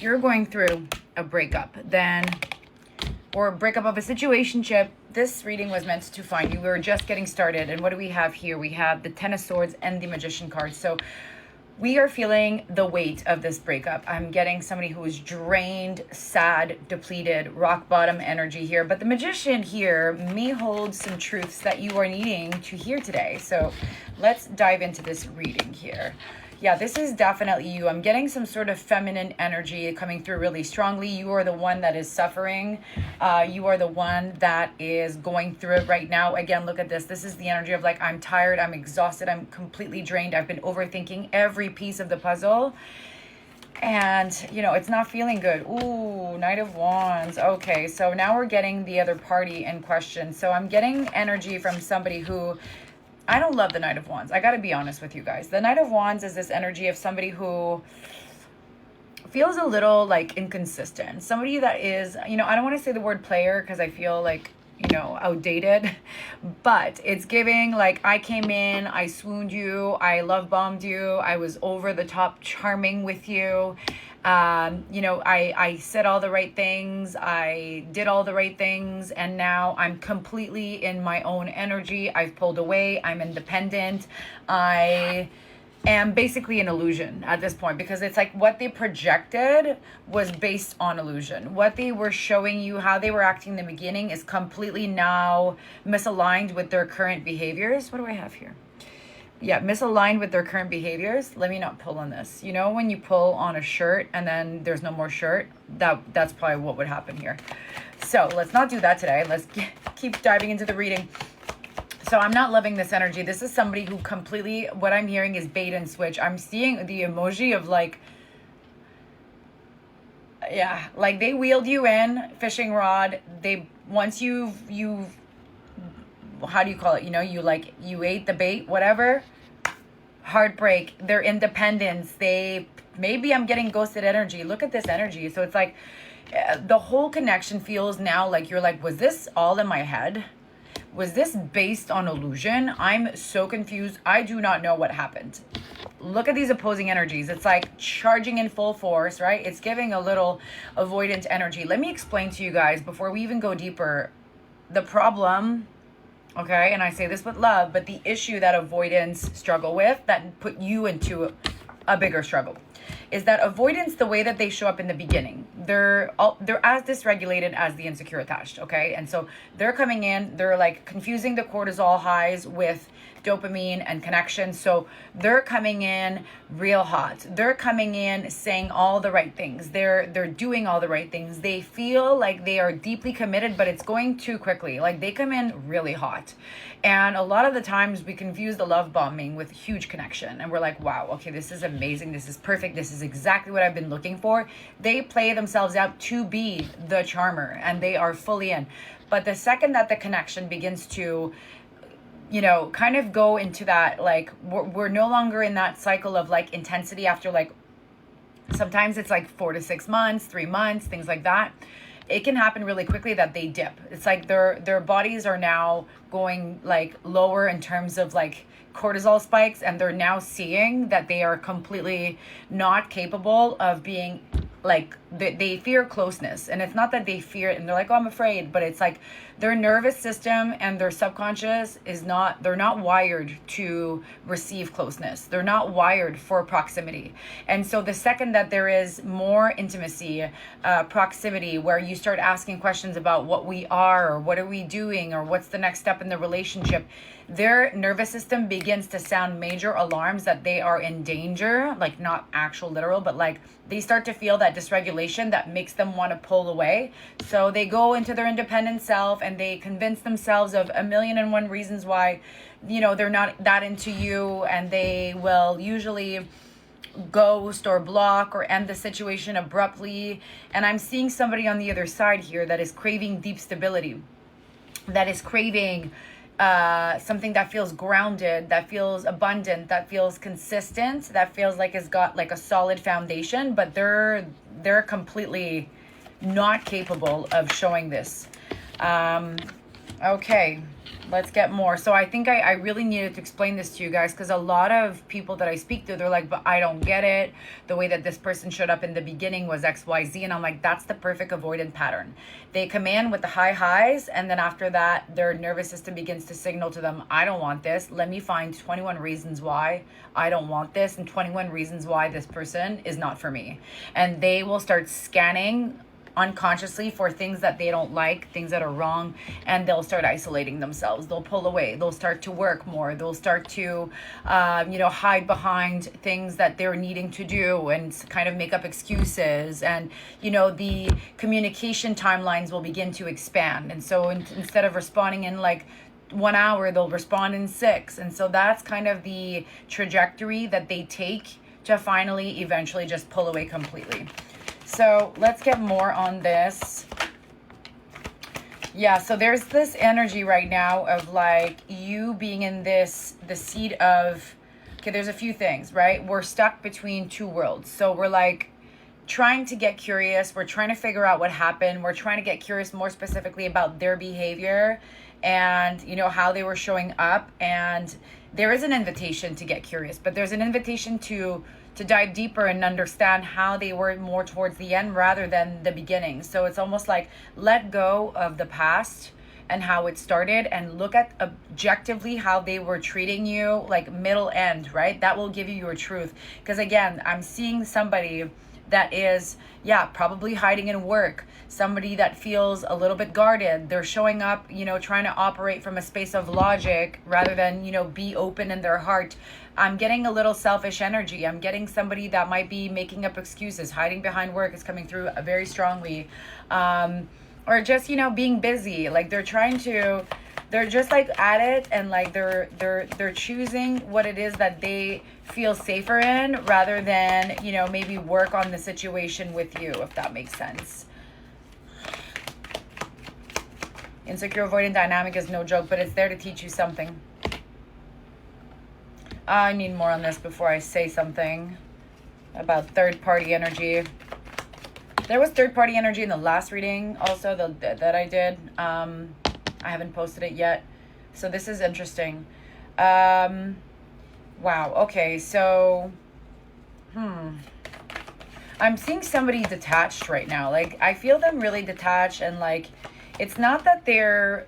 if you're going through a breakup, then, or a breakup of a situationship, this reading was meant to find you. We're just getting started. And what do we have here? We have the Ten of Swords and the Magician card. So we are feeling the weight of this breakup. I'm getting somebody who is drained, sad, depleted, rock bottom energy here. But the Magician here may hold some truths that you are needing to hear today. So let's dive into this reading here. Yeah, this is definitely you. I'm getting some sort of feminine energy coming through really strongly. You are the one that is suffering. You are the one that is going through it right now. Again, look at this. This is the energy of like, I'm tired, I'm exhausted, I'm completely drained. I've been overthinking every piece of the puzzle. And, you know, it's not feeling good. Ooh, Knight of Wands. Okay, so now we're getting the other party in question. So I'm getting energy from somebody who... I don't love the Knight of Wands. I got to be honest with you guys. The Knight of Wands is this energy of somebody who feels a little like inconsistent. Somebody that is, you know, I don't want to say the word player because I feel like, you know, outdated. But it's giving like, I came in, I swooned you, I love bombed you, I was over the top charming with you. You know, I said all the right things, I did all the right things, and now I'm completely in my own energy. I've pulled away, I'm independent, I am basically an illusion at this point, because it's like what they projected was based on illusion. What they were showing you, how they were acting in the beginning, is completely now misaligned with their current behaviors. What do I have here? Yeah, misaligned with their current behaviors. Let me not pull on this. You know when you pull on a shirt and then there's no more shirt? That's probably what would happen here. So let's not do that today. Let's keep diving into the reading. So I'm not loving this energy. This is somebody who completely, what I'm hearing is bait and switch. I'm seeing the emoji of like, yeah, like they wheeled you in, fishing rod. Once you've how do you call it? You know, you ate the bait, whatever. Heartbreak, their independence. Maybe I'm getting ghosted energy. Look at this energy. So it's like the whole connection feels now like you're like, was this all in my head? Was this based on illusion? I'm so confused. I do not know what happened. Look at these opposing energies. It's like charging in full force, right? It's giving a little avoidant energy. Let me explain to you guys before we even go deeper. The problem... Okay, and I say this with love, but the issue that avoidants struggle with, that put you into a bigger struggle, is that avoidance, the way that they show up in the beginning, they're as dysregulated as the insecure attached, okay? And so they're coming in, they're like confusing the cortisol highs with dopamine and connection. So they're coming in real hot. They're coming in saying all the right things. They're doing all the right things. They feel like they are deeply committed, but it's going too quickly. Like they come in really hot. And a lot of the times we confuse the love bombing with huge connection. And we're like, wow, okay, this is amazing. This is perfect. This is exactly what I've been looking for. They play themselves out to be the charmer and they are fully in. But the second that the connection begins to, you know, kind of go into that, like we're no longer in that cycle of like intensity after like, sometimes it's like 4 to 6 months, 3 months, things like that. It can happen really quickly that they dip. It's like their bodies are now going like lower in terms of like cortisol spikes, and they're now seeing that they are completely not capable of being like, they fear closeness. And it's not that they fear it and they're like, oh, I'm afraid, but it's like their nervous system and their subconscious they're not wired to receive closeness. They're not wired for proximity. And so the second that there is more intimacy, proximity, where you start asking questions about what we are or what are we doing or what's the next step in the relationship, their nervous system begins to sound major alarms that they are in danger, like not actual literal, but like they start to feel that dysregulation that makes them want to pull away. So they go into their independent self and they convince themselves of 1,000,001 reasons why, you know, they're not that into you, and they will usually ghost or block or end the situation abruptly. And I'm seeing somebody on the other side here that is craving deep stability, that is craving something that feels grounded, that feels abundant, that feels consistent, that feels like it's got like a solid foundation, but they're completely not capable of showing this. Okay, let's get more. So I think I really needed to explain this to you guys, because a lot of people that I speak to, they're like, but I don't get it. The way that this person showed up in the beginning was XYZ. And I'm like, that's the perfect avoidant pattern. They come in with the high highs, and then after that, their nervous system begins to signal to them, I don't want this. Let me find 21 reasons why I don't want this, and 21 reasons why this person is not for me. And they will start scanning unconsciously for things that they don't like, things that are wrong, and they'll start isolating themselves. They'll pull away. They'll start to work more. They'll start to, hide behind things that they're needing to do and kind of make up excuses. And, the communication timelines will begin to expand. And so instead of responding in like 1 hour, they'll respond in 6. And so that's kind of the trajectory that they take to finally, eventually just pull away completely. So let's get more on this. Yeah, so there's this energy right now of like you being in the seat of, okay, there's a few things, right? We're stuck between two worlds. So we're like trying to get curious. We're trying to figure out what happened. We're trying to get curious more specifically about their behavior and, how they were showing up. And there is an invitation to get curious, but there's an invitation to dive deeper and understand how they were more towards the end rather than the beginning. So it's almost like let go of the past and how it started and look at objectively how they were treating you, like middle end, right? That will give you your truth. Because again, I'm seeing somebody that is, probably hiding in work, somebody that feels a little bit guarded. They're showing up, trying to operate from a space of logic rather than, be open in their heart. I'm getting a little selfish energy. I'm getting somebody that might be making up excuses. Hiding behind work is coming through very strongly. Or just, being busy. Like they're just like at it, and like they're choosing what it is that they feel safer in rather than, maybe work on the situation with you, if that makes sense. Insecure avoidant dynamic is no joke, but it's there to teach you something. I need more on this before I say something about third-party energy. There was third-party energy in the last reading also that I did. I haven't posted it yet. So this is interesting. Wow. Okay. So, I'm seeing somebody detached right now. Like I feel them really detached, and like it's not that they're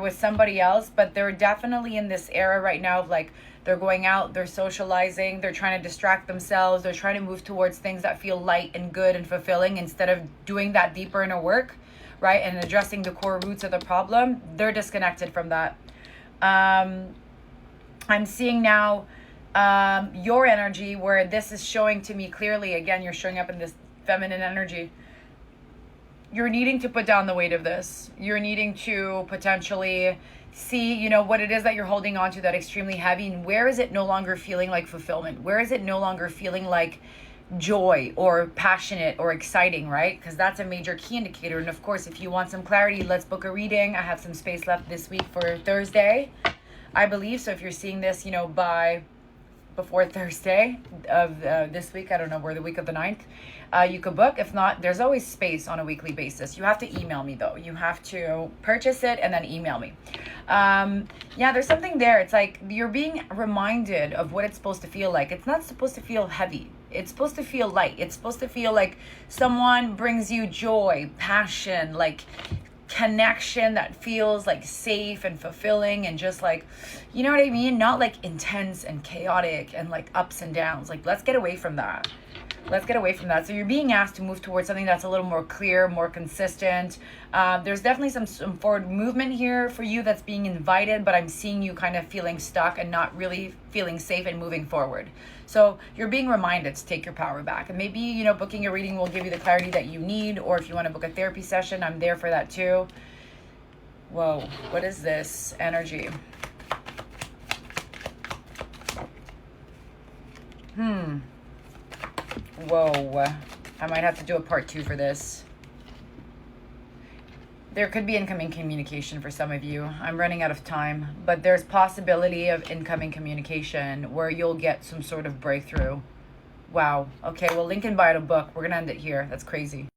with somebody else, but they're definitely in this era right now of like they're going out, they're socializing, they're trying to distract themselves, they're trying to move towards things that feel light and good and fulfilling instead of doing that deeper inner work, right? And addressing the core roots of the problem. They're disconnected from that. I'm seeing now your energy where this is showing to me clearly. Again, you're showing up in this feminine energy. You're needing to put down the weight of this. You're needing to potentially see, what it is that you're holding on to that extremely heavy, and where is it no longer feeling like fulfillment? Where is it no longer feeling like joy or passionate or exciting, right? Because that's a major key indicator. And of course, if you want some clarity, let's book a reading. I have some space left this week for Thursday, I believe. So if you're seeing this, before Thursday of this week, I don't know, we're the week of the 9th, you could book. If not, there's always space on a weekly basis. You have to email me though. You have to purchase it and then email me. There's something there. It's like you're being reminded of what it's supposed to feel like. It's not supposed to feel heavy. It's supposed to feel light. It's supposed to feel like someone brings you joy, passion, like connection that feels like safe and fulfilling and just like, you know what I mean? Not like intense and chaotic and like ups and downs. Like, let's get away from that. Let's get away from that. So you're being asked to move towards something that's a little more clear, more consistent. There's definitely some forward movement here for you that's being invited, but I'm seeing you kind of feeling stuck and not really feeling safe and moving forward. So you're being reminded to take your power back. And maybe, booking a reading will give you the clarity that you need, or if you want to book a therapy session, I'm there for that too. Whoa, what is this energy? Whoa, I might have to do a part 2 for this. There could be incoming communication for some of you. I'm running out of time, but there's possibility of incoming communication where you'll get some sort of breakthrough. Wow. Okay, well, link in bio to book. We're going to end it here. That's crazy.